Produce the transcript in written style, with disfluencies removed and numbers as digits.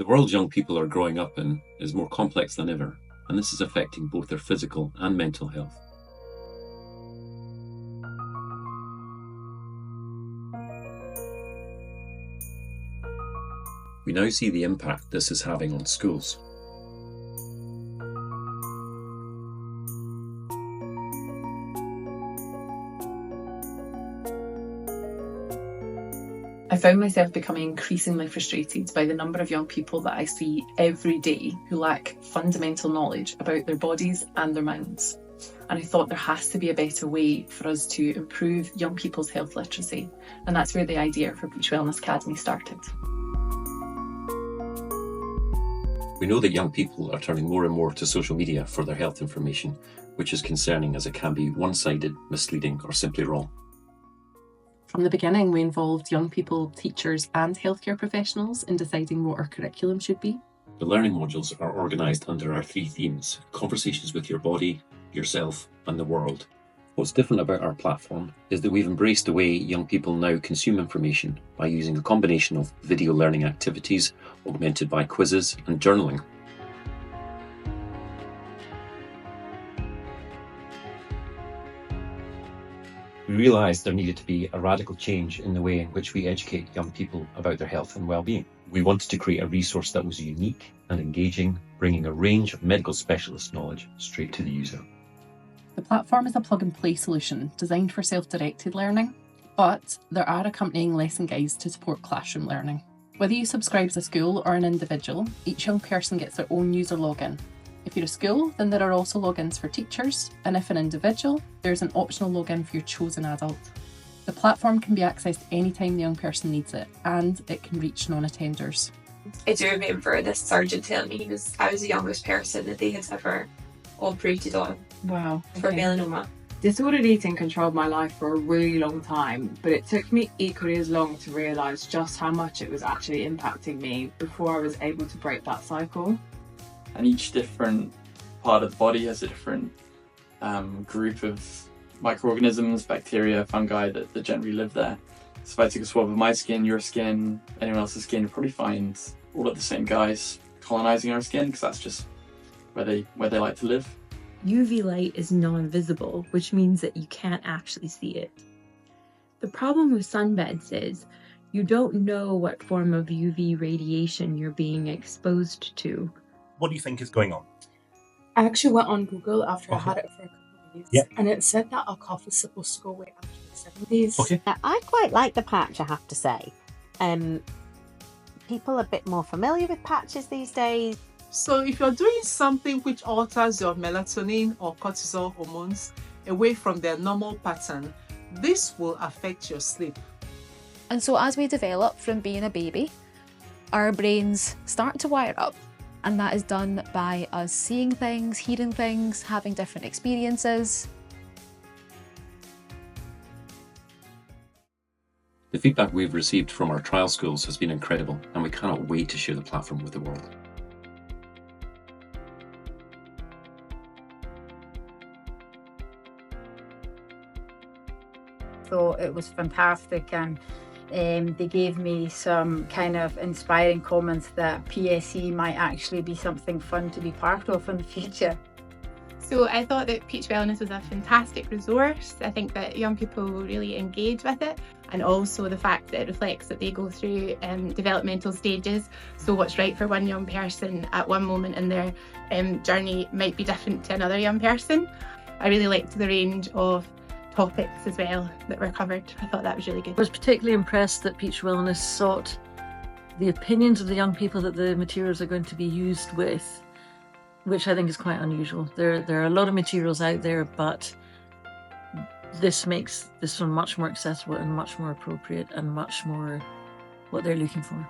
The world young people are growing up in is more complex than ever, and this is affecting both their physical and mental health. We now see the impact this is having on schools. I found myself becoming increasingly frustrated by the number of young people that I see every day who lack fundamental knowledge about their bodies and their minds. And I thought there has to be a better way for us to improve young people's health literacy. And that's where the idea for Beach Wellness Academy started. We know that young people are turning more and more to social media for their health information, which is concerning as it can be one-sided, misleading, or simply wrong. From the beginning, we involved young people, teachers and healthcare professionals in deciding what our curriculum should be. The learning modules are organised under our 3 themes: conversations with your body, yourself and the world. What's different about our platform is that we've embraced the way young people now consume information by using a combination of video learning activities augmented by quizzes and journaling. We realised there needed to be a radical change in the way in which we educate young people about their health and well-being. We wanted to create a resource that was unique and engaging, bringing a range of medical specialist knowledge straight to the user. The platform is a plug-and-play solution designed for self-directed learning, but there are accompanying lesson guides to support classroom learning. Whether you subscribe as a school or an individual, each young person gets their own user login. If you're a school, then there are also logins for teachers, and if an individual, there's an optional login for your chosen adult. The platform can be accessed anytime the young person needs it, and it can reach non-attenders. I do remember this surgeon telling me I was the youngest person that they had ever operated on. Wow. For melanoma. Disordered eating controlled my life for a really long time, but it took me equally as long to realise just how much it was actually impacting me before I was able to break that cycle. And each different part of the body has a different group of microorganisms, bacteria, fungi that generally live there. So if I took a swab of my skin, your skin, anyone else's skin, you'll probably find all of the same guys colonising our skin, because that's just where they like to live. UV light is non-visible, which means that you can't actually see it. The problem with sunbeds is you don't know what form of UV radiation you're being exposed to. What do you think is going on? I actually went on Google after I had it for a couple of days, Yeah. and it said that our cough is supposed to go away after the 70s. Okay. I quite like the patch, I have to say. People are a bit more familiar with patches these days. So if you're doing something which alters your melatonin or cortisol hormones away from their normal pattern, this will affect your sleep. And so as we develop from being a baby, our brains start to wire up. And that is done by us seeing things, hearing things, having different experiences. The feedback we've received from our trial schools has been incredible, and we cannot wait to share the platform with the world. So it was fantastic, and they gave me some kind of inspiring comments that PSE might actually be something fun to be part of in the future. So I thought that Beach Wellness was a fantastic resource. I think that young people will really engage with it, and also the fact that it reflects that they go through developmental stages. So what's right for one young person at one moment in their journey might be different to another young person. I really liked the range of topics as well that were covered. I thought that was really good. I was particularly impressed that Beach Wellness sought the opinions of the young people that the materials are going to be used with, which I think is quite unusual. There are a lot of materials out there, but this makes this one much more accessible and much more appropriate and much more what they're looking for.